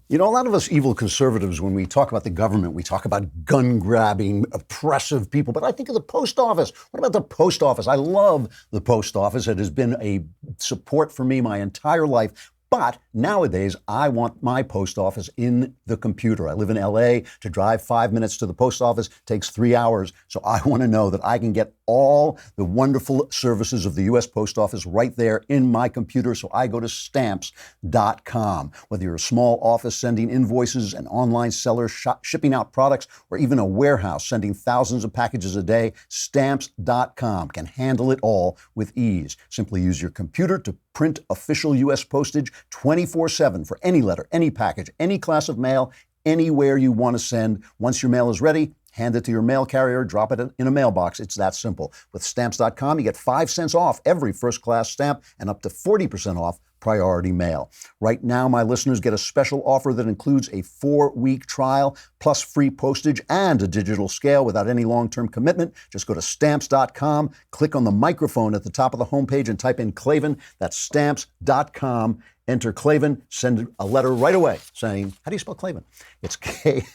You know, a lot of us evil conservatives, when we talk about the government, we talk about gun-grabbing, oppressive people. But I think of the post office. What about the post office? I love the post office. It has been a support for me my entire life. But nowadays, I want my post office in the computer. I live in LA. To drive 5 minutes to the post office takes 3 hours. So I want to know that I can get all the wonderful services of the U.S. Post Office right there in my computer. So I go to stamps.com. Whether you're a small office sending invoices, an online seller shipping out products, or even a warehouse sending thousands of packages a day, stamps.com can handle it all with ease. Simply use your computer to print official U.S. postage 24/7 for any letter, any package, any class of mail, anywhere you want to send. Once your mail is ready, hand it to your mail carrier, drop it in a mailbox. It's that simple. With Stamps.com, you get 5 cents off every first-class stamp and up to 40% off priority mail. Right now, my listeners get a special offer that includes a 4-week trial, plus free postage and a digital scale without any long-term commitment. Just go to Stamps.com, click on the microphone at the top of the homepage and type in Klavan. That's Stamps.com. Enter Klavan, send a letter right away saying, how do you spell Klavan? It's Klavan.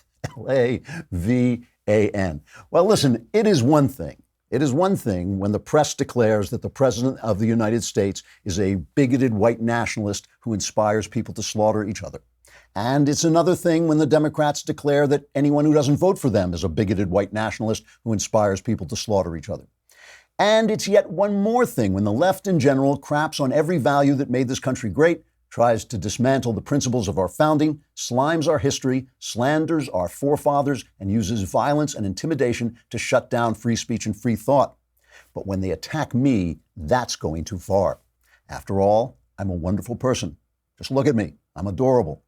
Well, listen, it is one thing. It is one thing when the press declares that the President of the United States is a bigoted white nationalist who inspires people to slaughter each other. And it's another thing when the Democrats declare that anyone who doesn't vote for them is a bigoted white nationalist who inspires people to slaughter each other. And it's yet one more thing when the left in general craps on every value that made this country great, tries to dismantle the principles of our founding, slimes our history, slanders our forefathers, and uses violence and intimidation to shut down free speech and free thought. But when they attack me, that's going too far. After all, I'm a wonderful person. Just look at me. I'm adorable.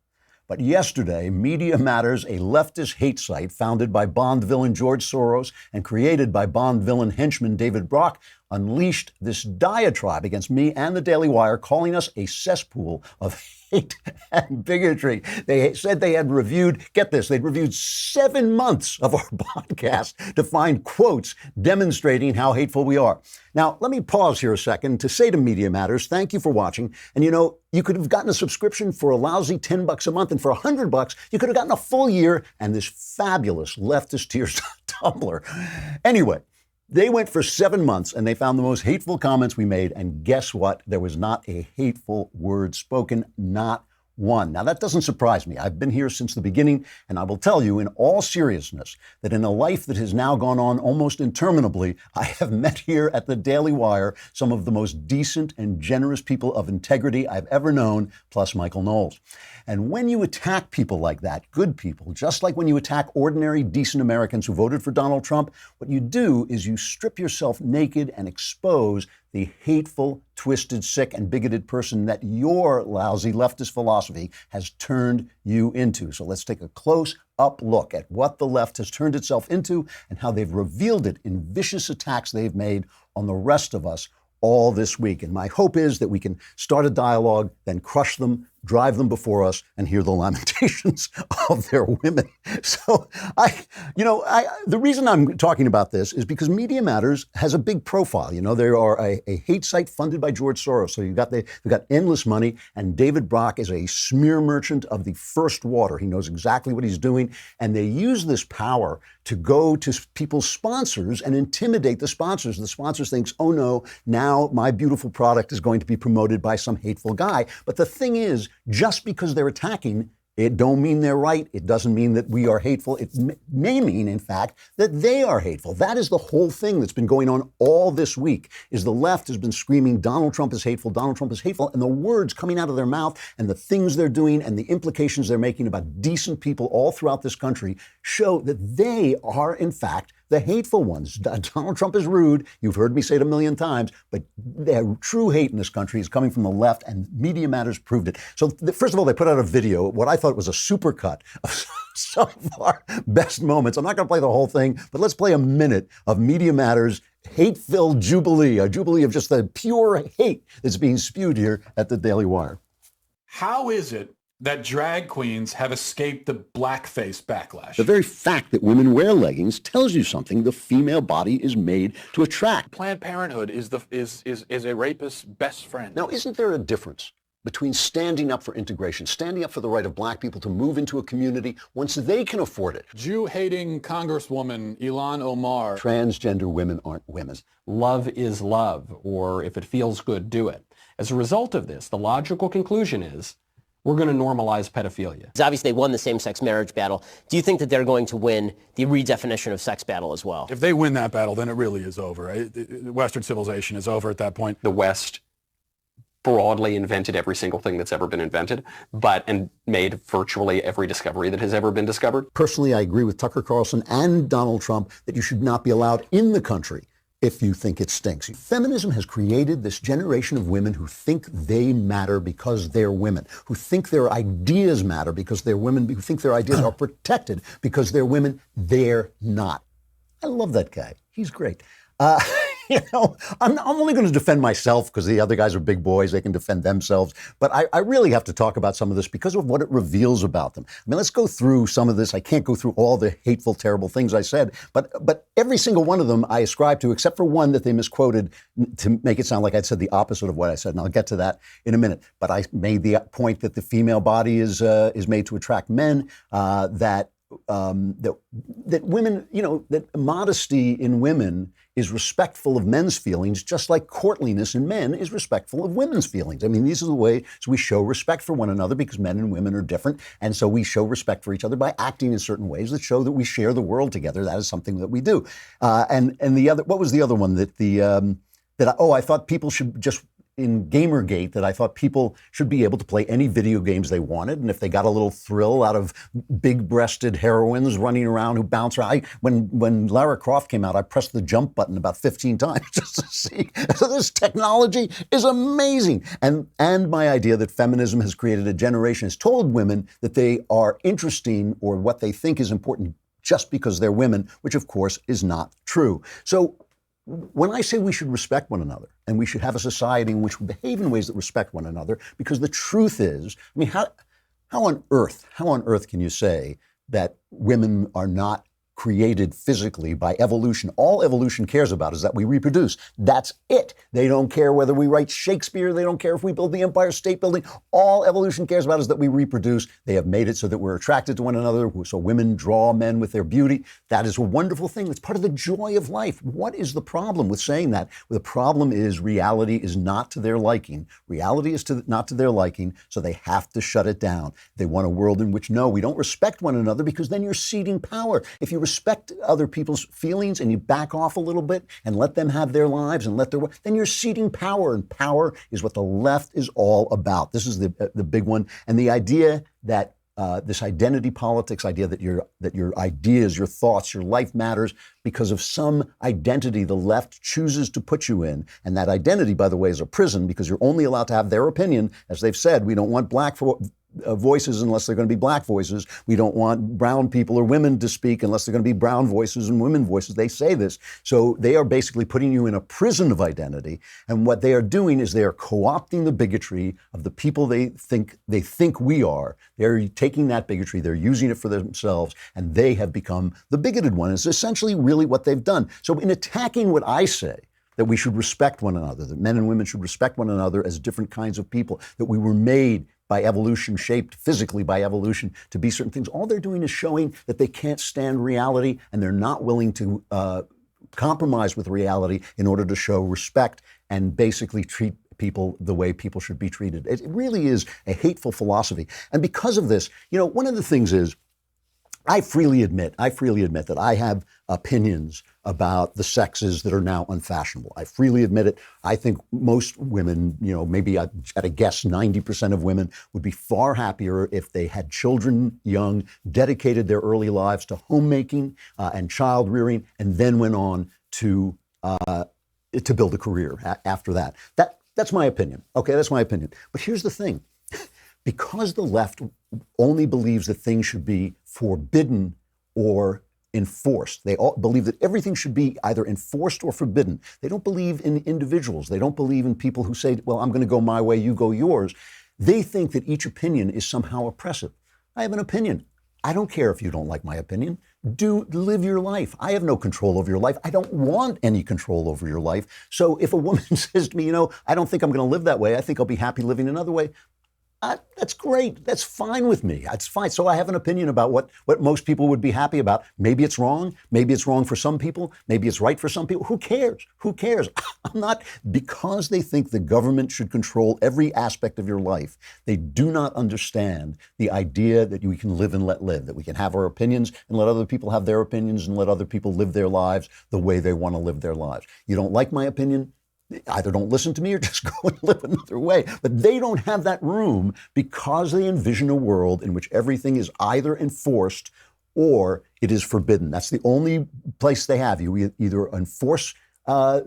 But yesterday, Media Matters, a leftist hate site founded by Bond villain George Soros and created by Bond villain henchman David Brock, unleashed this diatribe against me and the Daily Wire, calling us a cesspool of hate and bigotry. They said they had reviewed, get this, they'd reviewed 7 months of our podcast to find quotes demonstrating how hateful we are. Now, let me pause here a second to say to Media Matters, thank you for watching. And you know, you could have gotten a subscription for a lousy $10 a month, and for $100, you could have gotten a full year and this fabulous leftist tears tumbler. Anyway, they went for 7 months and they found the most hateful comments we made. And guess what? There was not a hateful word spoken, not one. Now, that doesn't surprise me. I've been here since the beginning, and I will tell you in all seriousness that in a life that has now gone on almost interminably, I have met here at the Daily Wire some of the most decent and generous people of integrity I've ever known, plus Michael Knowles. And when you attack people like that, good people, just like when you attack ordinary, decent Americans who voted for Donald Trump, what you do is you strip yourself naked and expose the hateful, twisted, sick, and bigoted person that your lousy leftist philosophy has turned you into. So let's take a close-up look at what the left has turned itself into and how they've revealed it in vicious attacks they've made on the rest of us all this week. And my hope is that we can start a dialogue, then crush them, drive them before us, and hear the lamentations of their women. So the reason I'm talking about this is because Media Matters has a big profile. You know, they are a hate site funded by George Soros. So they've got endless money, and David Brock is a smear merchant of the first water. He knows exactly what he's doing, and they use this power to go to people's sponsors and intimidate the sponsors. The sponsors thinks, oh no, now my beautiful product is going to be promoted by some hateful guy. But the thing is, just because they're attacking, it don't mean they're right. It doesn't mean that we are hateful. It may mean, in fact, that they are hateful. That is the whole thing that's been going on all this week, is the left has been screaming, Donald Trump is hateful, Donald Trump is hateful, and the words coming out of their mouth and the things they're doing and the implications they're making about decent people all throughout this country show that they are, in fact, the hateful ones. Donald Trump is rude. You've heard me say it a million times, but the true hate in this country is coming from the left, and Media Matters proved it. So first of all, they put out a video, what I thought was a supercut of some of our best moments. I'm not going to play the whole thing, but let's play a minute of Media Matters' hate-filled jubilee, a jubilee of just the pure hate that's being spewed here at the Daily Wire. How is it that drag queens have escaped the blackface backlash? The very fact that women wear leggings tells you something. The female body is made to attract. Planned Parenthood is a rapist's best friend. Now, isn't there a difference between standing up for integration, standing up for the right of black people to move into a community once they can afford it. Jew-hating Congresswoman Ilhan Omar. Transgender women aren't women. Love is love, or if it feels good, do it. As a result of this, the logical conclusion is we're going to normalize pedophilia. Obviously, they won the same-sex marriage battle. Do you think that they're going to win the redefinition of sex battle as well? If they win that battle, then it really is over. Western civilization is over at that point. The West broadly invented every single thing that's ever been invented, and made virtually every discovery that has ever been discovered. Personally, I agree with Tucker Carlson and Donald Trump that you should not be allowed in the country if you think it stinks. Feminism has created this generation of women who think they matter because they're women, who think their ideas matter because they're women, who think their ideas are protected because they're women. They're not. I love that guy. He's great. I'm only going to defend myself because the other guys are big boys. They can defend themselves. But I really have to talk about some of this because of what it reveals about them. I mean, let's go through some of this. I can't go through all the hateful, terrible things I said, but every single one of them I ascribe to, except for one that they misquoted to make it sound like I'd said the opposite of what I said. And I'll get to that in a minute. But I made the point that the female body is made to attract men, that women, that modesty in women is respectful of men's feelings, just like courtliness in men is respectful of women's feelings. I mean, these are the ways we show respect for one another because men and women are different. And so we show respect for each other by acting in certain ways that show that we share the world together. That is something that we do. And the other, what was the other one I thought people should just, in Gamergate, that I thought people should be able to play any video games they wanted. And if they got a little thrill out of big-breasted heroines running around who bounce around. When Lara Croft came out, I pressed the jump button about 15 times just to see. So this technology is amazing. And my idea that feminism has created a generation, has told women that they are interesting or what they think is important just because they're women, which of course is not true. So when I say we should respect one another and we should have a society in which we behave in ways that respect one another, because the truth is, I mean, how on earth can you say that women are not created physically by evolution? All evolution cares about is that we reproduce. That's it. They don't care whether we write Shakespeare. They don't care if we build the Empire State Building. All evolution cares about is that we reproduce. They have made it so that we're attracted to one another, so women draw men with their beauty. That is a wonderful thing. It's part of the joy of life. What is the problem with saying that? The problem is reality is not to their liking. Reality is not to their liking, so they have to shut it down. They want a world in which, no, we don't respect one another, because then you're ceding power. If you respect other people's feelings and you back off a little bit and let them have their lives and then you're ceding power, and power is what the left is all about. This is the big one. And the idea that this identity politics idea that your ideas, your thoughts, your life matters because of some identity the left chooses to put you in. And that identity, by the way, is a prison, because you're only allowed to have their opinion. As they've said, we don't want black voices unless they're going to be black voices. We don't want brown people or women to speak unless they're going to be brown voices and women voices. They say this. So they are basically putting you in a prison of identity. And what they are doing is they are co-opting the bigotry of the people they think we are. They're taking that bigotry, they're using it for themselves, and they have become the bigoted one. It's essentially really what they've done. So in attacking what I say, that we should respect one another, that men and women should respect one another as different kinds of people, that we were made by evolution, shaped physically by evolution to be certain things. All they're doing is showing that they can't stand reality, and they're not willing to compromise with reality in order to show respect and basically treat people the way people should be treated. It really is a hateful philosophy. And because of this, one of the things is, I freely admit that I have opinions about the sexes that are now unfashionable. I freely admit it. I think most women, maybe at a guess, 90% of women would be far happier if they had children young, dedicated their early lives to homemaking and child rearing, and then went on to build a career after that. That's my opinion. Okay, that's my opinion. But here's the thing. Because the left only believes that things should be forbidden or enforced. They all believe that everything should be either enforced or forbidden. They don't believe in individuals. They don't believe in people who say, well, I'm going to go my way, you go yours. They think that each opinion is somehow oppressive. I have an opinion. I don't care if you don't like my opinion. Live your life. I have no control over your life. I don't want any control over your life. So if a woman says to me, I don't think I'm going to live that way, I think I'll be happy living another way, That's great. That's fine with me. That's fine. So I have an opinion about what most people would be happy about. Maybe it's wrong. Maybe it's wrong for some people. Maybe it's right for some people. Who cares? Who cares? I'm not, because they think the government should control every aspect of your life. They do not understand the idea that we can live and let live, that we can have our opinions and let other people have their opinions and let other people live their lives the way they want to live their lives. You don't like my opinion? Either don't listen to me or just go and live another way. But they don't have that room because they envision a world in which everything is either enforced or it is forbidden. That's the only place they have. You either enforce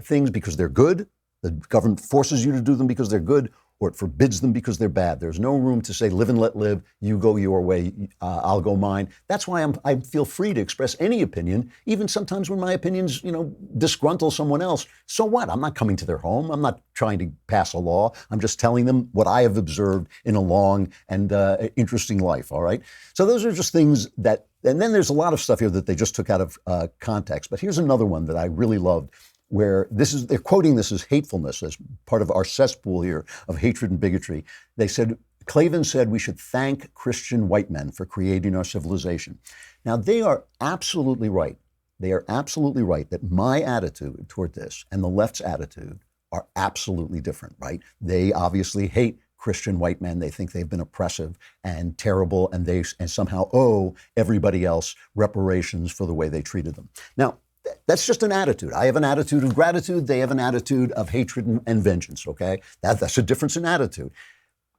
things because they're good, the government forces you to do them because they're good, or it forbids them because they're bad. There's no room to say, live and let live, you go your way, I'll go mine. That's why I feel free to express any opinion, even sometimes when my opinions, disgruntle someone else. So what? I'm not coming to their home. I'm not trying to pass a law. I'm just telling them what I have observed in a long and interesting life, all right? So those are just things that, and then there's a lot of stuff here that they just took out of context. But here's another one that I really loved, where they're quoting this as hatefulness, as part of our cesspool here of hatred and bigotry. They said, Klavan said we should thank Christian white men for creating our civilization. Now, they are absolutely right. They are absolutely right that my attitude toward this and the left's attitude are absolutely different, right? They obviously hate Christian white men. They think they've been oppressive and terrible, and they somehow owe everybody else reparations for the way they treated them. Now, that's just an attitude. I have an attitude of gratitude. They have an attitude of hatred and vengeance, okay? That's a difference in attitude.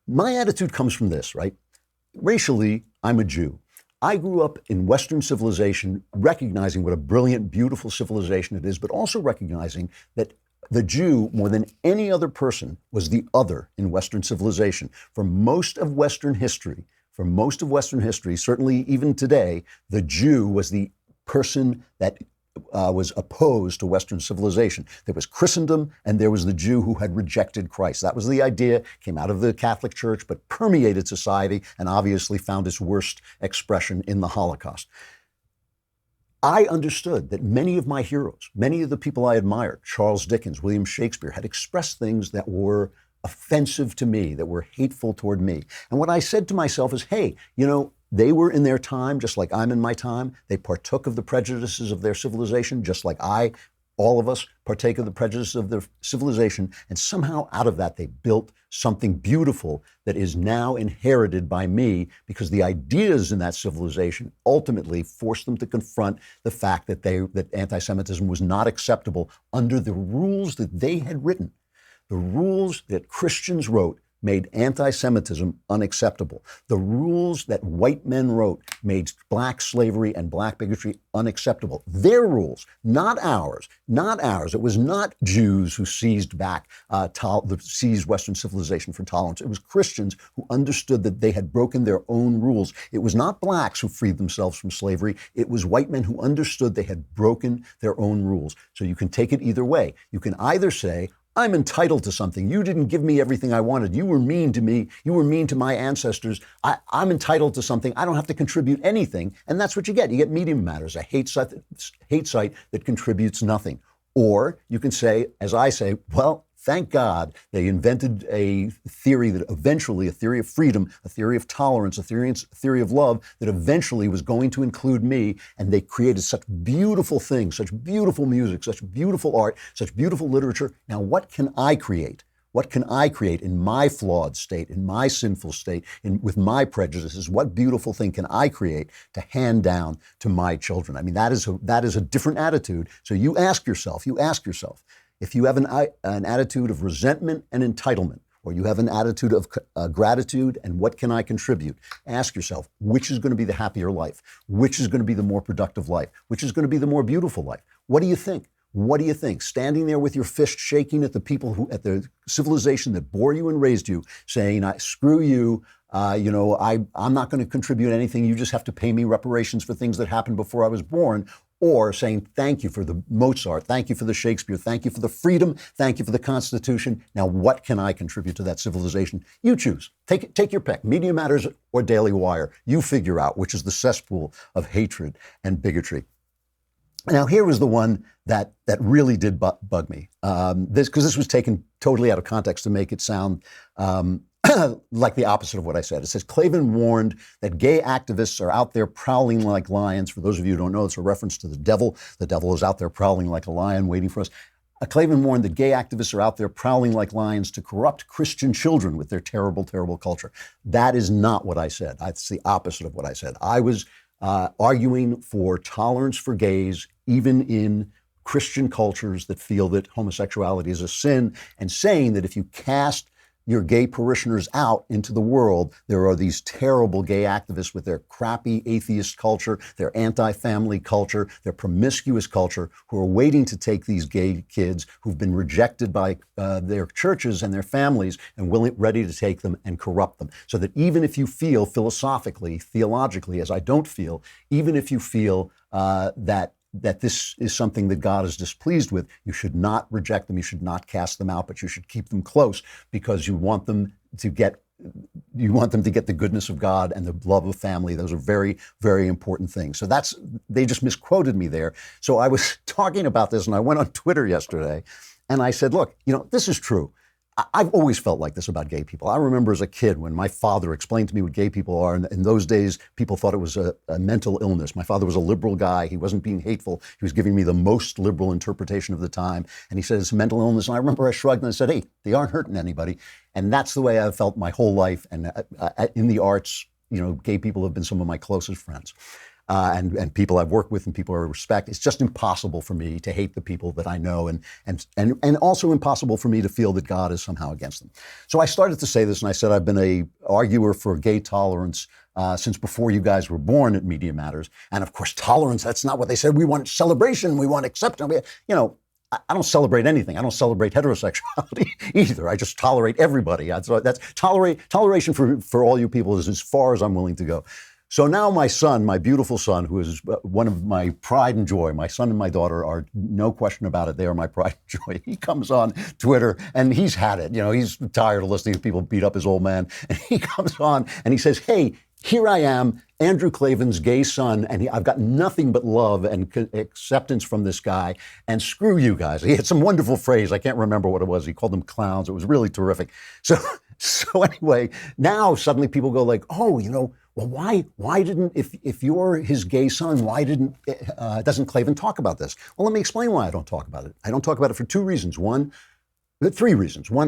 My attitude comes from this, right? Racially, I'm a Jew. I grew up in Western civilization, recognizing what a brilliant, beautiful civilization it is, but also recognizing that the Jew, more than any other person, was the other in Western civilization. For most of Western history, certainly even today, the Jew was the person that was opposed to Western civilization. There was Christendom, and there was the Jew who had rejected Christ. That was the idea, came out of the Catholic Church, but permeated society and obviously found its worst expression in the Holocaust. I understood that many of my heroes, many of the people I admired, Charles Dickens, William Shakespeare, had expressed things that were offensive to me, that were hateful toward me. And what I said to myself is, hey, they were in their time, just like I'm in my time. They partook of the prejudices of their civilization, just like all of us partake of the prejudices of their civilization. And somehow out of that, they built something beautiful that is now inherited by me, because the ideas in that civilization ultimately forced them to confront the fact that anti-Semitism was not acceptable under the rules that they had written. The rules that Christians wrote made anti-Semitism unacceptable. The rules that white men wrote made black slavery and black bigotry unacceptable. Their rules, not ours, not ours. It was not Jews who seized Western civilization for tolerance. It was Christians who understood that they had broken their own rules. It was not blacks who freed themselves from slavery. It was white men who understood they had broken their own rules. So you can take it either way. You can either say, I'm entitled to something. You didn't give me everything I wanted. You were mean to me. You were mean to my ancestors. I'm entitled to something. I don't have to contribute anything. And that's what you get. You get Medium Matters, a hate site that contributes nothing. Or you can say, as I say, well, thank God they invented a theory of freedom, a theory of tolerance, a theory of love that eventually was going to include me. And they created such beautiful things, such beautiful music, such beautiful art, such beautiful literature. Now, what can I create? What can I create in my flawed state, in my sinful state, with my prejudices? What beautiful thing can I create to hand down to my children? I mean, that is a different attitude. So you ask yourself, if you have an attitude of resentment and entitlement, or you have an attitude of gratitude and what can I contribute, ask yourself, which is going to be the happier life? Which is going to be the more productive life? Which is going to be the more beautiful life? What do you think? What do you think? Standing there with your fist shaking at the people at the civilization that bore you and raised you, saying, screw you, I'm not going to contribute anything. You just have to pay me reparations for things that happened before I was born. Or saying, thank you for the Mozart, thank you for the Shakespeare, thank you for the freedom, thank you for the Constitution. Now, what can I contribute to that civilization? You choose. Take your pick. Media Matters or Daily Wire. You figure out which is the cesspool of hatred and bigotry. Now, here was the one that really did bug me. Because this was taken totally out of context to make it sound like the opposite of what I said. It says Klavan warned that gay activists are out there prowling like lions. For those of you who don't know, it's a reference to the devil. The devil is out there prowling like a lion waiting for us. Klavan warned that gay activists are out there prowling like lions to corrupt Christian children with their terrible, terrible culture. That is not what I said. That's the opposite of what I said. I was arguing for tolerance for gays, even in Christian cultures that feel that homosexuality is a sin, and saying that if you cast your gay parishioners out into the world, there are these terrible gay activists with their crappy atheist culture, their anti-family culture, their promiscuous culture, who are waiting to take these gay kids who've been rejected by their churches and their families and ready to take them and corrupt them. So that even if you feel philosophically, theologically, as I don't feel, even if you feel that this is something that God is displeased with, you should not reject them, you should not cast them out, but you should keep them close because you want them to get the goodness of God and the love of family. Those are very, very important things. So they just misquoted me there. So I was talking about this and I went on Twitter yesterday and I said, look, this is true. I've always felt like this about gay people. I remember as a kid when my father explained to me what gay people are. And in those days, people thought it was a mental illness. My father was a liberal guy. He wasn't being hateful. He was giving me the most liberal interpretation of the time. And he said, it's a mental illness. And I remember I shrugged and I said, hey, they aren't hurting anybody. And that's the way I've felt my whole life. And in the arts, gay people have been some of my closest friends. And people I've worked with and people I respect. It's just impossible for me to hate the people that I know and also impossible for me to feel that God is somehow against them. So I started to say this and I said I've been an arguer for gay tolerance since before you guys were born at Media Matters. And of course, tolerance, that's not what they said. We want celebration. We want acceptance. I don't celebrate anything. I don't celebrate heterosexuality either. I just tolerate everybody. That's toleration for all you people is as far as I'm willing to go. So now my son, my beautiful son, who is one of my pride and joy, my son and my daughter are, no question about it, they are my pride and joy. He comes on Twitter and he's had it. He's tired of listening to people beat up his old man. And he comes on and he says, hey, here I am, Andrew Klavan's gay son, and I've got nothing but love and acceptance from this guy, and screw you guys. He had some wonderful phrase. I can't remember what it was. He called them clowns. It was really terrific. So anyway, now suddenly people go like, oh, well, why didn't, if you're his gay son, why doesn't Klavan talk about this? Well, let me explain why I don't talk about it. I don't talk about it for three reasons. One,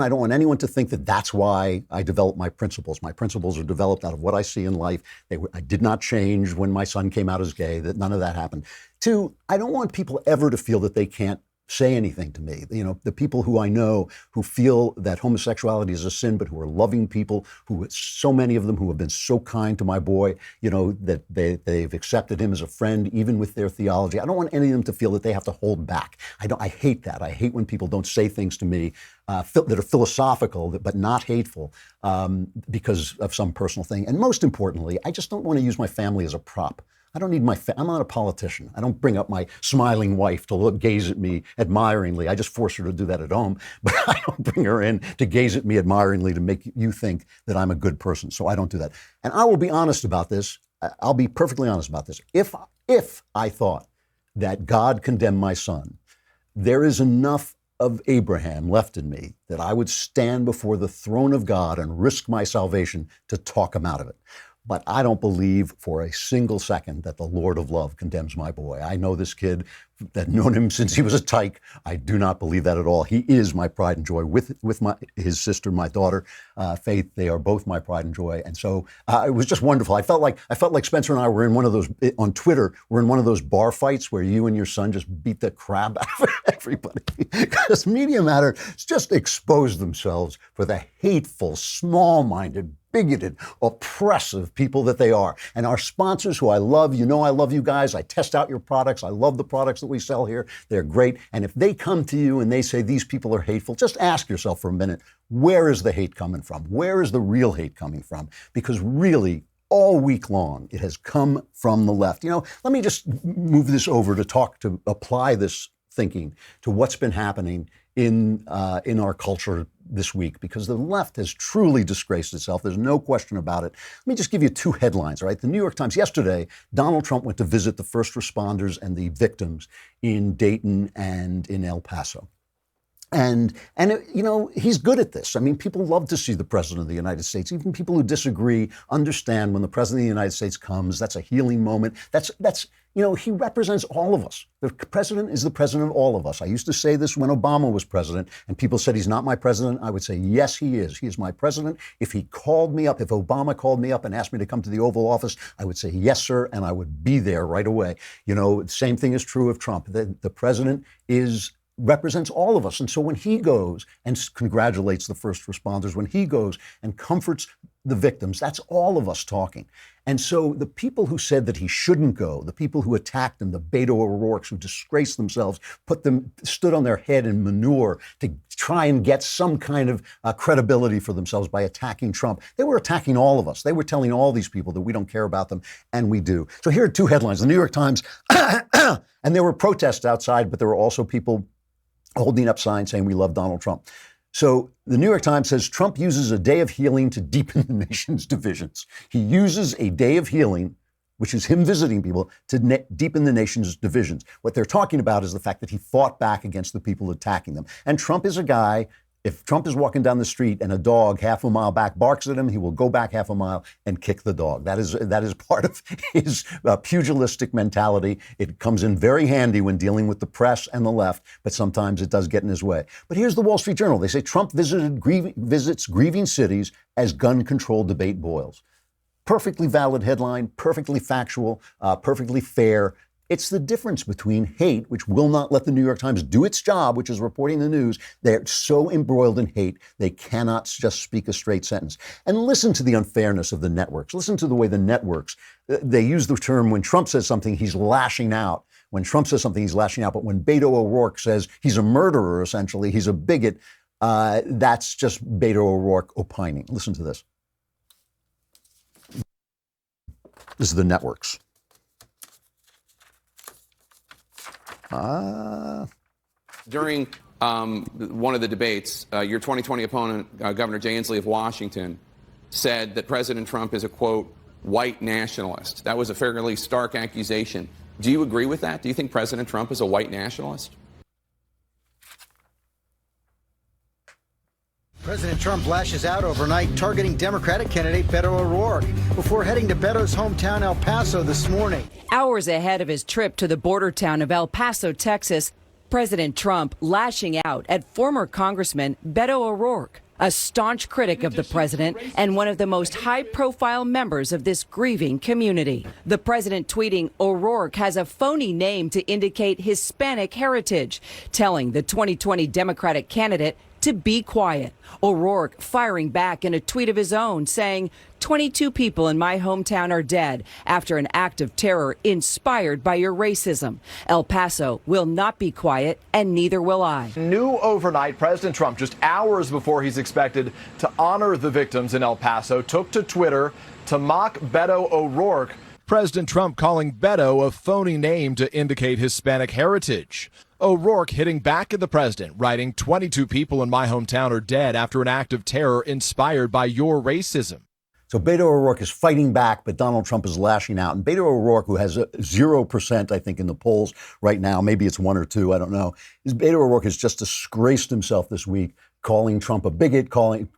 I don't want anyone to think that that's why I developed my principles. My principles are developed out of what I see in life. I did not change when my son came out as gay, that none of that happened. Two, I don't want people ever to feel that they can't say anything to me. The people who I know who feel that homosexuality is a sin, but who are loving people, so many of them who have been so kind to my boy, that they've accepted him as a friend, even with their theology. I don't want any of them to feel that they have to hold back. I hate that. I hate when people don't say things to me that are philosophical, but not hateful because of some personal thing. And most importantly, I just don't want to use my family as a prop. I don't need I'm not a politician. I don't bring up my smiling wife to gaze at me admiringly. I just force her to do that at home. But I don't bring her in to gaze at me admiringly to make you think that I'm a good person. So I don't do that. And I will be honest about this. I'll be perfectly honest about this. If I thought that God condemned my son, there is enough of Abraham left in me that I would stand before the throne of God and risk my salvation to talk him out of it. But I don't believe for a single second that the Lord of love condemns my boy. I know this kid, that known him since he was a tyke. I do not believe that at all. He is my pride and joy with his sister, my daughter, Faith. They are both my pride and joy. And so it was just wonderful. I felt like Spencer and I were in one of those, on Twitter, we're in one of those bar fights where you and your son just beat the crap out of everybody. Because Media Matter just exposed themselves for the hateful, small-minded, bigoted, oppressive people that they are. And our sponsors, who I love, I love you guys. I test out your products. I love the products that we sell here. They're great. And if they come to you and they say these people are hateful, just ask yourself for a minute, where is the hate coming from? Where is the real hate coming from? Because really, all week long, it has come from the left. Let me just move this over to apply this thinking to what's been happening in our culture this week, because the left has truly disgraced itself. There's no question about it. Let me just give you two headlines, all right? The New York Times, yesterday, Donald Trump went to visit the first responders and the victims in Dayton and in El Paso. And he's good at this. I mean, people love to see the president of the United States. Even people who disagree understand when the president of the United States comes, that's a healing moment. He represents all of us. The president is the president of all of us. I used to say this when Obama was president, and people said he's not my president. I would say, yes, he is. He is my president. If he called me up, if Obama called me up and asked me to come to the Oval Office, I would say, yes, sir, and I would be there right away. The same thing is true of Trump. The president represents all of us. And so when he goes and congratulates the first responders, when he goes and comforts the victims, that's all of us talking. And so the people who said that he shouldn't go, the people who attacked him, the Beto O'Rourke's who disgraced themselves, stood on their head in manure to try and get some kind of credibility for themselves by attacking Trump. They were attacking all of us. They were telling all these people that we don't care about them, and we do. So here are two headlines. The New York Times, and there were protests outside, but there were also people holding up signs saying we love Donald Trump. So the New York Times says Trump uses a day of healing to deepen the nation's divisions. He uses a day of healing, which is him visiting people, to deepen the nation's divisions. What they're talking about is the fact that he fought back against the people attacking them. And Trump is a guy, if Trump is walking down the street and a dog half a mile back barks at him, he will go back half a mile and kick the dog. That is part of his pugilistic mentality. It comes in very handy when dealing with the press and the left, but sometimes it does get in his way. But here's the Wall Street Journal. They say Trump visits grieving cities as gun control debate boils. Perfectly valid headline, perfectly factual, perfectly fair. It's the difference between hate, which will not let the New York Times do its job, which is reporting the news. They're so embroiled in hate, they cannot just speak a straight sentence. And listen to the unfairness of the networks. Listen to the way the networks, they use the term when Trump says something, he's lashing out. When Trump says something, he's lashing out. But when Beto O'Rourke says he's a murderer, essentially, he's a bigot, that's just Beto O'Rourke opining. Listen to this. This is the networks. During one of the debates, your 2020 opponent, Governor Jay Inslee of Washington, said that President Trump is a, quote, white nationalist. That was a fairly stark accusation. Do you agree with that? Do you think President Trump is a white nationalist? President Trump lashes out overnight, targeting Democratic candidate Beto O'Rourke before heading to Beto's hometown, El Paso, this morning. Hours ahead of his trip to the border town of El Paso, Texas, President Trump lashing out at former Congressman Beto O'Rourke, a staunch critic of the president and one of the most high-profile members of this grieving community. The president tweeting O'Rourke has a phony name to indicate Hispanic heritage, telling the 2020 Democratic candidate to be quiet. O'Rourke firing back in a tweet of his own, saying, 22 people in my hometown are dead after an act of terror inspired by your racism. El Paso will not be quiet, and neither will I. New overnight, President Trump, just hours before he's expected to honor the victims in El Paso, took to Twitter to mock Beto O'Rourke. President Trump calling Beto a phony name to indicate Hispanic heritage. O'Rourke hitting back at the president, writing, 22 people in my hometown are dead after an act of terror inspired by your racism. So Beto O'Rourke is fighting back, but Donald Trump is lashing out. And Beto O'Rourke, who has 0%, I think, in the polls right now, maybe it's 1 or 2, I don't know. Beto O'Rourke has just disgraced himself this week, calling Trump a bigot,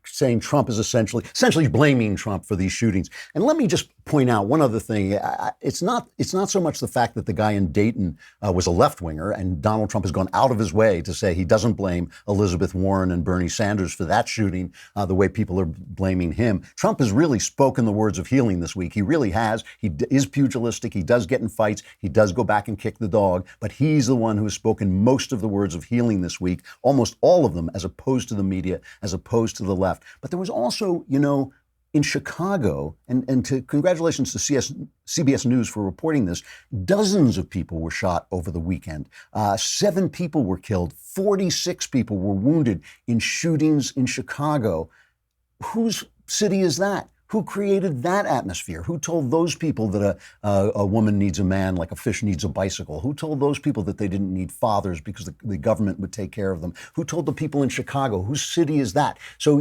saying Trump is essentially blaming Trump for these shootings. And let me just point out one other thing. It's not so much the fact that the guy in Dayton was a left-winger, and Donald Trump has gone out of his way to say he doesn't blame Elizabeth Warren and Bernie Sanders for that shooting the way people are blaming him. Trump has really spoken the words of healing this week. He really has. He is pugilistic. He does get in fights. He does go back and kick the dog. But he's the one who has spoken most of the words of healing this week, almost all of them, as opposed to the media, as opposed to the left. But there was also, in Chicago, and congratulations to CBS News for reporting this, dozens of people were shot over the weekend. 7 people were killed. 46 people were wounded in shootings in Chicago. Whose city is that? Who created that atmosphere? Who told those people that a woman needs a man like a fish needs a bicycle? Who told those people that they didn't need fathers because the government would take care of them? Who told the people in Chicago? Whose city is that? So,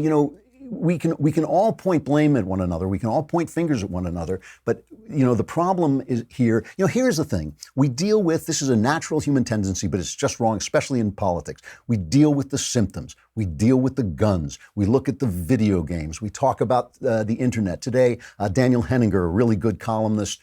we can all point blame at one another. We can all point fingers at one another. But, the problem is here. Here's the thing. We deal with, this is a natural human tendency, but it's just wrong, especially in politics. We deal with the symptoms. We deal with the guns. We look at the video games. We talk about the internet. Today, Daniel Henninger, a really good columnist,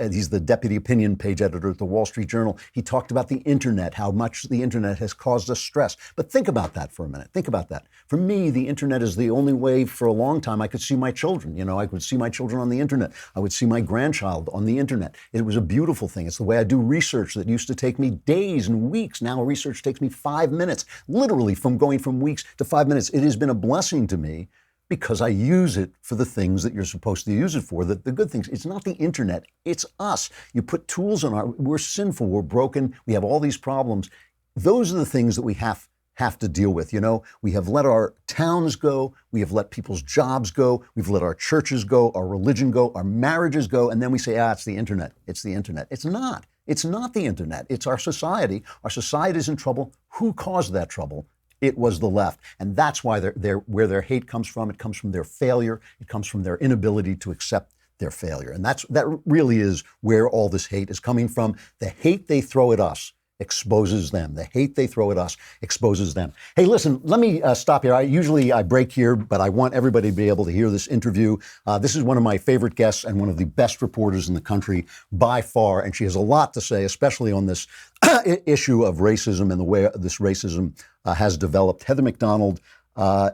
he's the deputy opinion page editor at the Wall Street Journal. He talked about the internet, how much the internet has caused us stress. But think about that for a minute. Think about that. For me, the internet is the only way for a long time I could see my children. I could see my children on the internet. I would see my grandchild on the internet. It was a beautiful thing. It's the way I do research that used to take me days and weeks. Now research takes me 5 minutes, literally from weeks to 5 minutes. It has been a blessing to me because I use it for the things that you're supposed to use it for, the good things. It's not the internet, it's us. You put tools on we're sinful, we're broken, we have all these problems. Those are the things that we have to deal with. We have let our towns go, we have let people's jobs go, we've let our churches go, our religion go, our marriages go, and then we say, it's the internet, it's the internet. It's not. It's not the internet, it's our society. Our society is in trouble. Who caused that trouble? It was the left. And that's why where their hate comes from. It comes from their failure. It comes from their inability to accept their failure. And that really is where all this hate is coming from. The hate they throw at us exposes them. The hate they throw at us exposes them. Hey, listen, let me stop here. I break here, but I want everybody to be able to hear this interview. This is one of my favorite guests and one of the best reporters in the country by far. And she has a lot to say, especially on this issue of racism and the way this racism has developed. Heather Mac Donald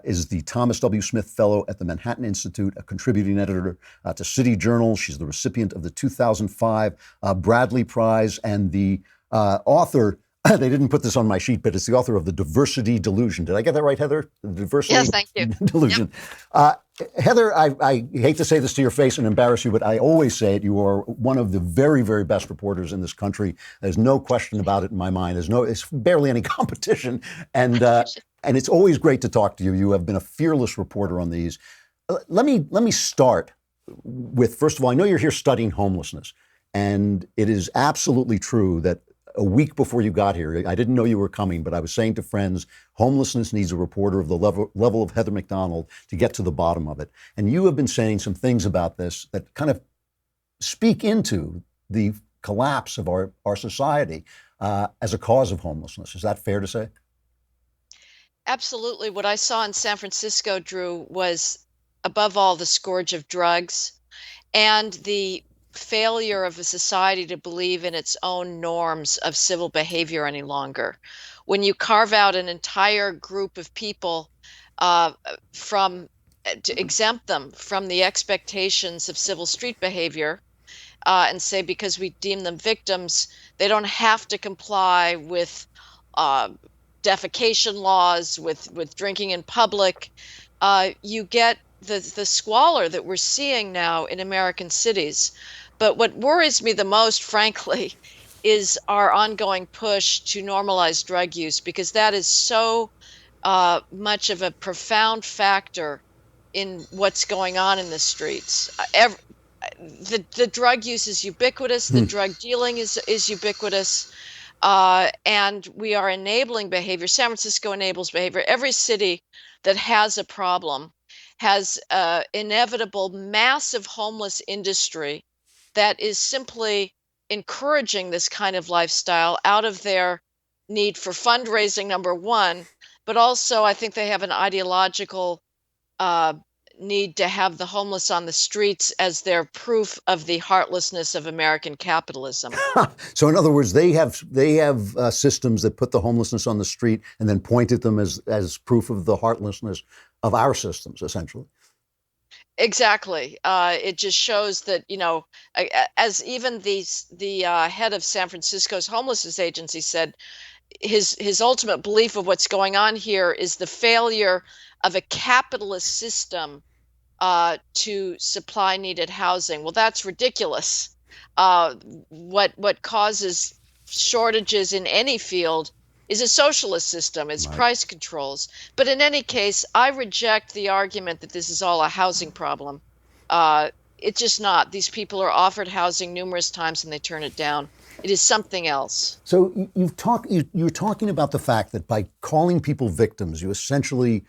is the Thomas W. Smith Fellow at the Manhattan Institute, a contributing editor to City Journal. She's the recipient of the 2005 Bradley Prize and the author, they didn't put this on my sheet, but it's the author of The Diversity Delusion. Did I get that right, Heather? The Diversity Yes, thank you. Delusion. Yep. Heather, I hate to say this to your face and embarrass you, but I always say it. You are one of the very, very best reporters in this country. There's no question about it in my mind. It's barely any competition. And it's always great to talk to you. You have been a fearless reporter on these. Let me start with, first of all, I know you're here studying homelessness. And it is absolutely true that a week before you got here, I didn't know you were coming, but I was saying to friends, homelessness needs a reporter of the level of Heather Mac Donald to get to the bottom of it. And you have been saying some things about this that kind of speak into the collapse of our society as a cause of homelessness. Is that fair to say? Absolutely. What I saw in San Francisco, Drew, was above all the scourge of drugs and the failure of a society to believe in its own norms of civil behavior any longer. When you carve out an entire group of people to exempt them from the expectations of civil street behavior and say because we deem them victims, they don't have to comply with defecation laws, with drinking in public, you get the squalor that we're seeing now in American cities. But what worries me the most, frankly, is our ongoing push to normalize drug use, because that is so much of a profound factor in what's going on in the streets. The drug use is ubiquitous. The drug dealing is ubiquitous. And we are enabling behavior. San Francisco enables behavior. Every city that has a problem has inevitable massive homeless industry that is simply encouraging this kind of lifestyle out of their need for fundraising, number one, but also I think they have an ideological need to have the homeless on the streets as their proof of the heartlessness of American capitalism. So in other words, they have systems that put the homelessness on the street and then point at them as proof of the heartlessness of our systems, essentially. Exactly. It just shows that, as even the head of San Francisco's homelessness agency said, his ultimate belief of what's going on here is the failure of a capitalist system to supply needed housing. Well, that's ridiculous. What causes shortages in any field is a socialist system. It's right. Price controls. But in any case, I reject the argument that this is all a housing problem. It's just not. These people are offered housing numerous times and they turn it down. It is something else. So you're talking about the fact that by calling people victims, you essentially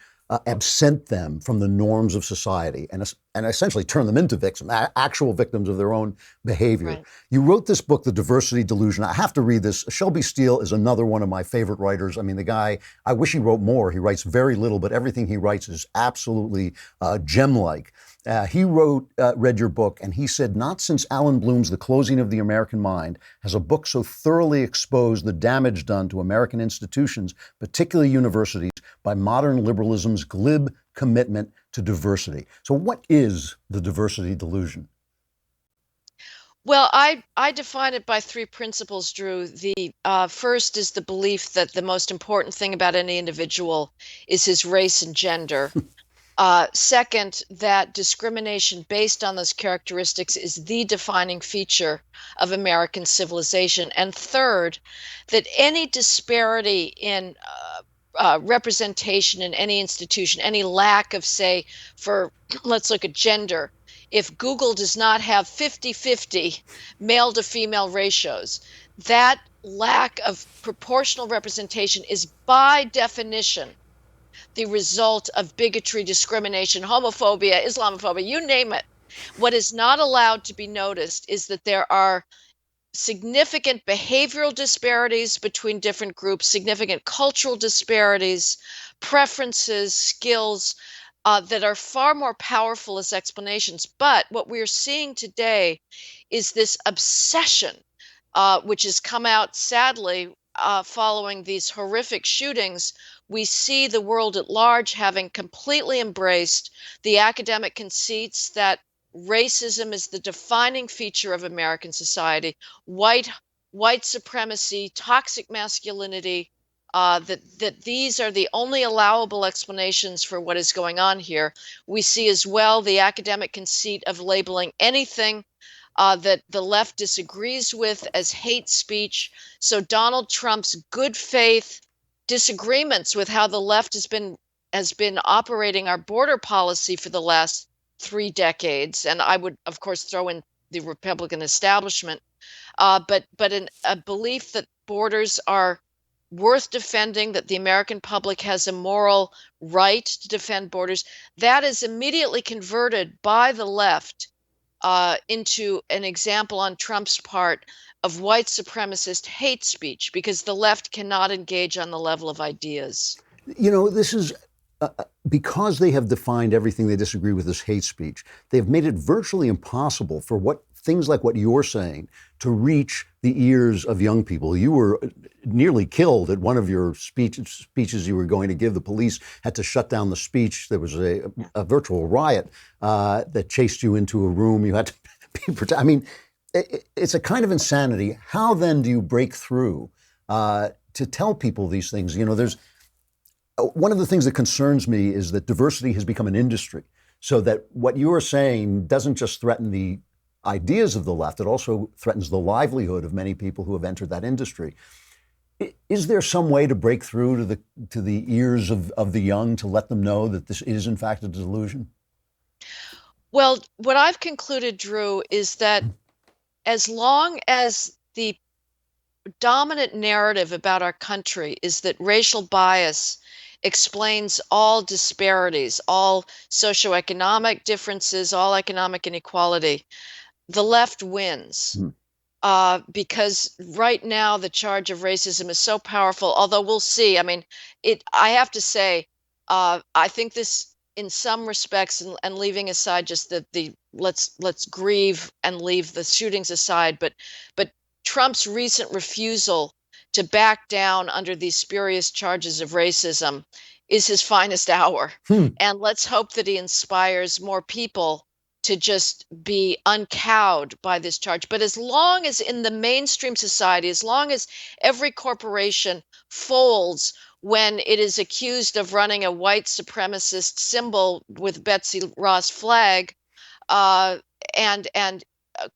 absent them from the norms of society and essentially turn them into victims, actual victims of their own behavior. Right. You wrote this book, The Diversity Delusion. I have to read this. Shelby Steele is another one of my favorite writers. I mean, the guy, I wish he wrote more. He writes very little, but everything he writes is absolutely gem-like. He read your book, and he said, not since Alan Bloom's The Closing of the American Mind has a book so thoroughly exposed the damage done to American institutions, particularly universities, by modern liberalism's glib commitment to diversity. So what is the diversity delusion? Well, I define it by three principles, Drew. The first is the belief that the most important thing about any individual is his race and gender. Second, that discrimination based on those characteristics is the defining feature of American civilization. And third, that any disparity in representation in any institution, any lack of, say, for let's look at gender. If Google does not have 50-50 male to female ratios, that lack of proportional representation is by definition the result of bigotry, discrimination, homophobia, Islamophobia, you name it. What is not allowed to be noticed is that there are significant behavioral disparities between different groups, significant cultural disparities, preferences, skills that are far more powerful as explanations. But what we're seeing today is this obsession, which has come out sadly following these horrific shootings. We see the world at large having completely embraced the academic conceits that racism is the defining feature of American society, white supremacy, toxic masculinity, that these are the only allowable explanations for what is going on here. We see as well the academic conceit of labeling anything that the left disagrees with as hate speech. So Donald Trump's good faith disagreements with how the left has been operating our border policy for the last 3 decades, and I would of course throw in the Republican establishment, but in a belief that borders are worth defending, that the American public has a moral right to defend borders, that is immediately converted by the left into an example on Trump's part of white supremacist hate speech, because the left cannot engage on the level of ideas. You know, this is because they have defined everything they disagree with as hate speech. They've made it virtually impossible for things like what you're saying to reach the ears of young people. You were nearly killed at one of your speeches you were going to give. The police had to shut down the speech. There was a virtual riot that chased you into a room. You had to be protected. I mean, it's a kind of insanity. How then do you break through to tell people these things? You know, there's one of the things that concerns me is that diversity has become an industry, so that what you are saying doesn't just threaten the ideas of the left, it also threatens the livelihood of many people who have entered that industry. Is there some way to break through to the ears of the young to let them know that this is in fact a delusion? Well, what I've concluded, Drew, is that as long as the dominant narrative about our country is that racial bias explains all disparities, all socioeconomic differences, all economic inequality, the left wins. Because right now the charge of racism is so powerful, although we'll see. I mean, I have to say, I think this in some respects, and leaving aside just the let's grieve and leave the shootings aside, but Trump's recent refusal to back down under these spurious charges of racism is his finest hour. And let's hope that he inspires more people to just be uncowed by this charge. But as long as in the mainstream society, as long as every corporation folds when it is accused of running a white supremacist symbol with Betsy Ross flag, and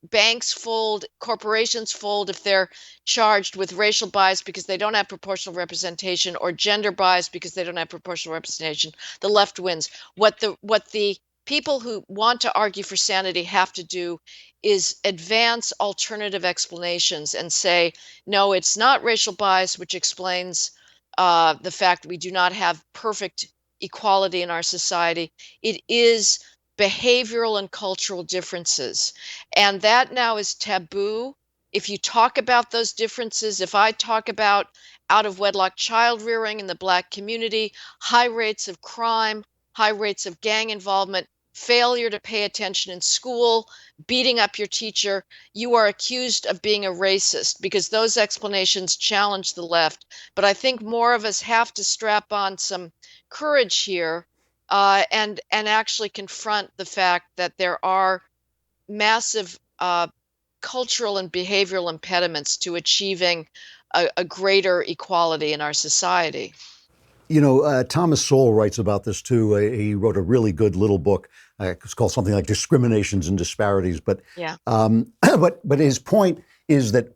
banks fold, corporations fold if they're charged with racial bias because they don't have proportional representation, or gender bias because they don't have proportional representation, the left wins. What the people who want to argue for sanity have to do is advance alternative explanations and say, no, it's not racial bias which explains the fact we do not have perfect equality in our society. It is behavioral and cultural differences. And that now is taboo. If you talk about those differences, if I talk about out of wedlock child rearing in the Black community, high rates of crime, high rates of gang involvement, failure to pay attention in school, beating up your teacher, you are accused of being a racist because those explanations challenge the left. But I think more of us have to strap on some courage here, and actually confront the fact that there are massive cultural and behavioral impediments to achieving a greater equality in our society. You know, Thomas Sowell writes about this too. He wrote a really good little book. It's called something like "Discriminations and Disparities." But Yeah. but his point is that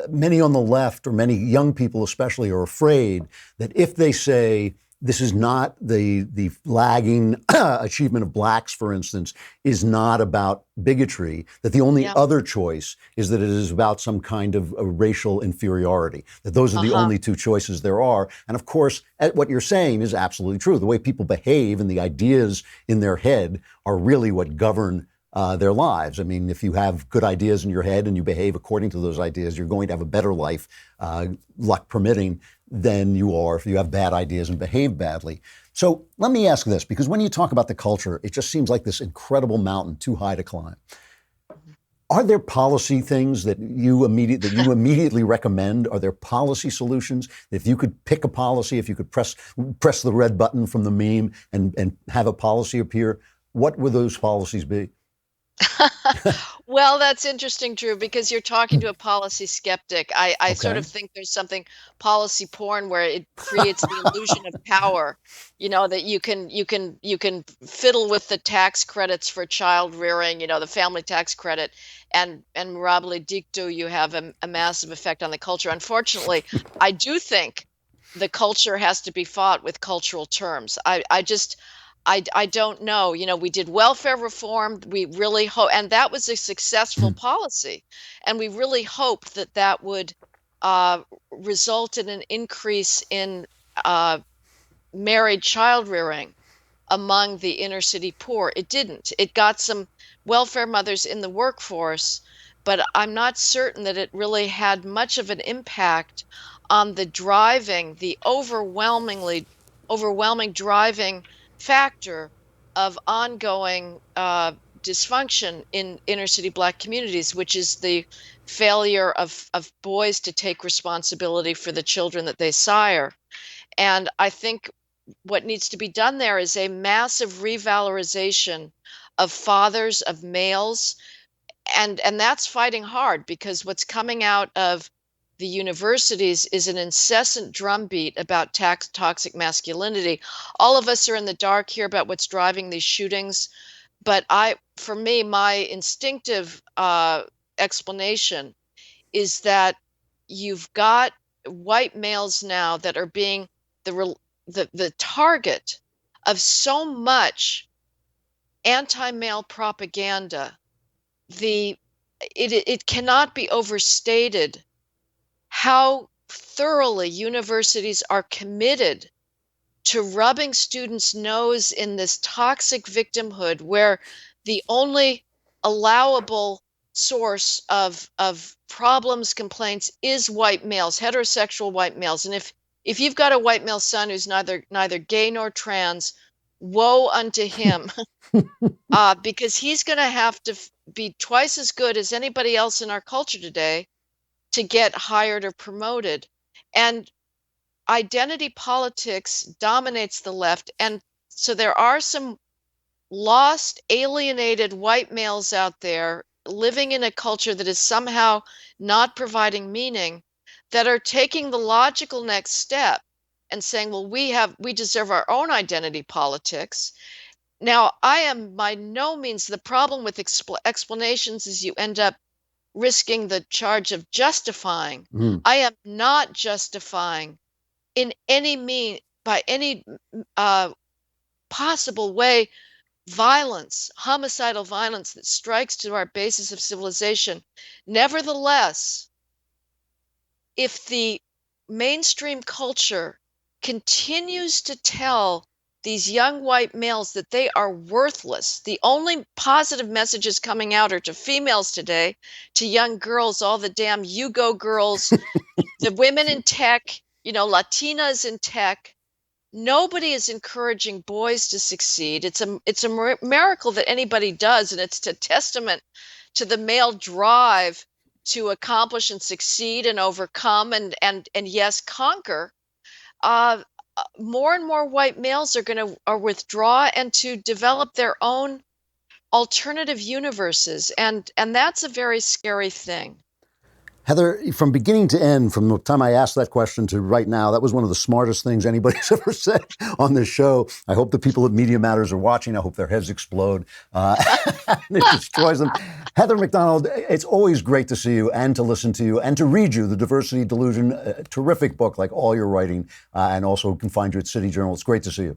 many on the left, or many young people especially, are afraid that if they say this is not the lagging achievement of blacks, for instance, is not about bigotry, that the only other choice is that it is about some kind of a racial inferiority, that those are the only two choices there are. And of course, what you're saying is absolutely true. The way people behave and the ideas in their head are really what govern their lives. I mean, if you have good ideas in your head and you behave according to those ideas, you're going to have a better life, luck permitting, than you are if you have bad ideas and behave badly. So let me ask this, because when you talk about the culture, it just seems like this incredible mountain too high to climb. Are there policy things that you immediately recommend? Are there policy solutions? If you could pick a policy, if you could press the red button from the meme and have a policy appear, what would those policies be? Well, that's interesting, Drew, because you're talking to a policy skeptic. I sort Okay. of think there's something policy porn where it creates the illusion of power, that you can fiddle with the tax credits for child rearing, the family tax credit, and morabile dictu, you have a massive effect on the culture. Unfortunately, I do think the culture has to be fought with cultural terms. I don't know. We did welfare reform. We really hope, and that was a successful policy. And we really hoped that that would result in an increase in married child rearing among the inner city poor. It didn't. It got some welfare mothers in the workforce, but I'm not certain that it really had much of an impact on the overwhelming driving factor of ongoing dysfunction in inner city Black communities, which is the failure of boys to take responsibility for the children that they sire. And I think what needs to be done there is a massive revalorization of fathers, of males, and that's fighting hard, because what's coming out of the universities is an incessant drumbeat about toxic masculinity. All of us are in the dark here about what's driving these shootings, but for me, my instinctive explanation is that you've got white males now that are being the target of so much anti-male propaganda. It cannot be overstated how thoroughly universities are committed to rubbing students' nose in this toxic victimhood, where the only allowable source of problems, complaints, is white males, heterosexual white males. And if you've got a white male son who's neither gay nor trans, woe unto him, because he's going to have to be twice as good as anybody else in our culture today to get hired or promoted. And identity politics dominates the left. And so there are some lost, alienated white males out there living in a culture that is somehow not providing meaning, that are taking the logical next step and saying, well, we deserve our own identity politics. Now, I am by no means, the problem with explanations is you end up risking the charge of justifying. I am not justifying in by any possible way, homicidal violence that strikes to our basis of civilization. Nevertheless, if the mainstream culture continues to tell these young white males that they are worthless. The only positive messages coming out are to females today, to young girls, all the damn you go girls, the women in tech, Latinas in tech. Nobody is encouraging boys to succeed. It's a miracle that anybody does, and it's a testament to the male drive to accomplish and succeed and overcome and yes, conquer. uh, More and more white males are withdraw and to develop their own alternative universes, and that's a very scary thing. Heather, from beginning to end, from the time I asked that question to right now, that was one of the smartest things anybody's ever said on this show. I hope the people at Media Matters are watching. I hope their heads explode. It destroys them. Heather McDonald, it's always great to see you and to listen to you and to read you, The Diversity Delusion, a terrific book like all your writing, and also can find you at City Journal. It's great to see you.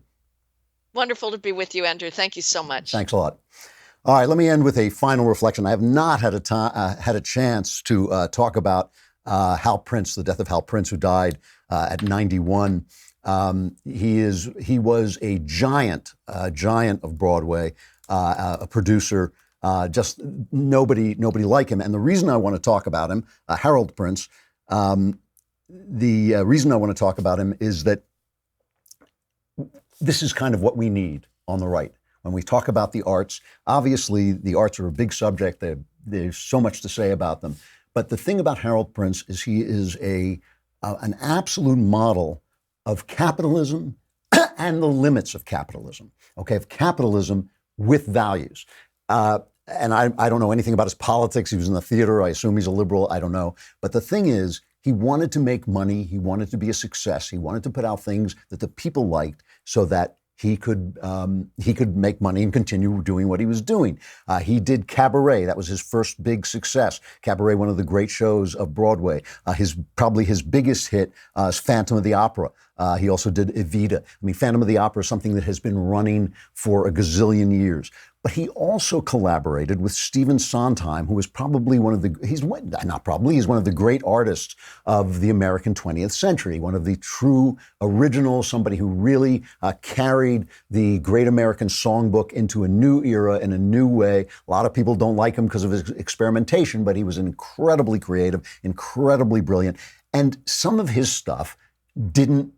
Wonderful to be with you, Andrew. Thank you so much. Thanks a lot. All right, let me end with a final reflection. I have not had a chance to talk about Hal Prince, the death of Hal Prince, who died at 91. He was a giant of Broadway, a producer. Just nobody like him. And the reason I want to talk about him, Harold Prince, the reason I want to talk about him is that this is kind of what we need on the right. When we talk about the arts, obviously the arts are a big subject. There's so much to say about them. But the thing about Harold Prince is he is an absolute model of capitalism and the limits of capitalism. Okay, of capitalism with values. And I don't know anything about his politics. He was in the theater. I assume he's a liberal. I don't know. But the thing is, he wanted to make money. He wanted to be a success. He wanted to put out things that the people liked so that he could make money and continue doing what he was doing. He did Cabaret. That was his first big success. Cabaret, one of the great shows of Broadway. Probably his biggest hit is Phantom of the Opera. He also did Evita. I mean, Phantom of the Opera is something that has been running for a gazillion years. But he also collaborated with Stephen Sondheim, who is probably he's one of the great artists of the American 20th century, one of the true originals, somebody who really carried the great American songbook into a new era in a new way. A lot of people don't like him because of his experimentation, but he was incredibly creative, incredibly brilliant. And some of his stuff didn't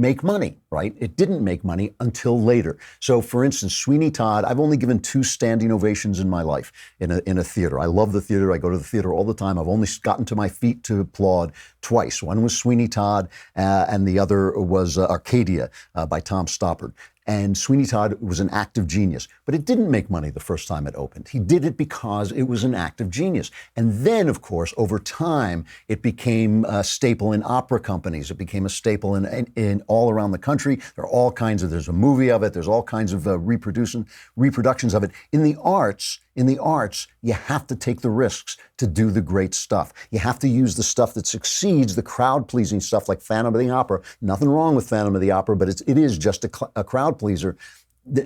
make money, right? It didn't make money until later. So, for instance, Sweeney Todd, I've only given 2 standing ovations in my life in a theater. I love the theater. I go to the theater all the time. I've only gotten to my feet to applaud twice. One was Sweeney Todd, and the other was Arcadia by Tom Stoppard. And Sweeney Todd was an act of genius. But it didn't make money the first time it opened. He did it because it was an act of genius. And then, of course, over time, it became a staple in opera companies. It became a staple in all around the country. There's a movie of it. There's all kinds of reproductions of it. In the arts, you have to take the risks to do the great stuff. You have to use the stuff that succeeds, the crowd-pleasing stuff like Phantom of the Opera. Nothing wrong with Phantom of the Opera, but it is just a crowd pleaser.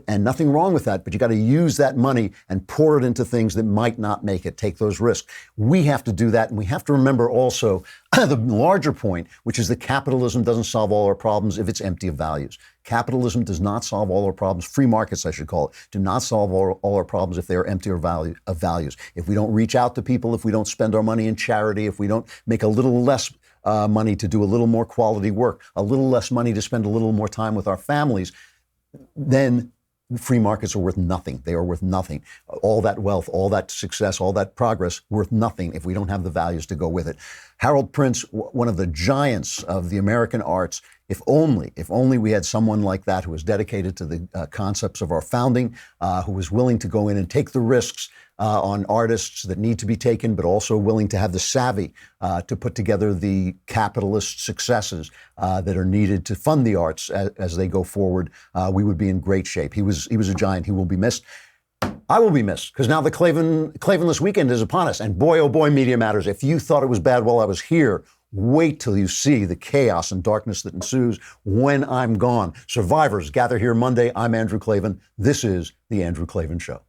And nothing wrong with that, but you got to use that money and pour it into things that might not make it, take those risks. We have to do that, and we have to remember also the larger point, which is that capitalism doesn't solve all our problems if it's empty of values. Capitalism does not solve all our problems. Free markets, I should call it, do not solve all our problems if they are empty of values. If we don't reach out to people, if we don't spend our money in charity, if we don't make a little less money to do a little more quality work, a little less money to spend a little more time with our families, then free markets are worth nothing. They are worth nothing. All that wealth, all that success, all that progress, worth nothing if we don't have the values to go with it. Harold Prince, one of the giants of the American arts, if only we had someone like that who was dedicated to the concepts of our founding, who was willing to go in and take the risks on artists that need to be taken, but also willing to have the savvy to put together the capitalist successes that are needed to fund the arts as they go forward, we would be in great shape. He was a giant. He will be missed. I will be missed, because now the Klavanless weekend is upon us. And boy, oh boy, Media Matters, if you thought it was bad while I was here, wait till you see the chaos and darkness that ensues when I'm gone. Survivors, gather here Monday. I'm Andrew Klavan. This is The Andrew Klavan Show.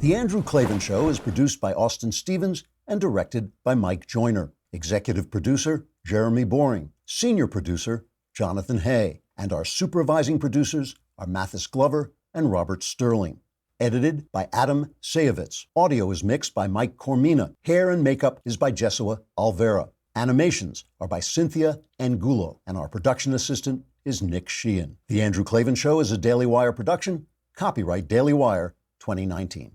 The The Andrew Klavan Show is produced by Austin Stevens and directed by Mike Joyner. Executive producer, Jeremy Boring. Senior producer, Jonathan Hay. And our supervising producers are Mathis Glover and Robert Sterling. Edited by Adam Sayevitz. Audio is mixed by Mike Cormina. Hair and makeup is by Jesua Alvera. Animations are by Cynthia Angulo. And our production assistant is Nick Sheehan. The Andrew Klavan Show is a Daily Wire production. Copyright Daily Wire 2019.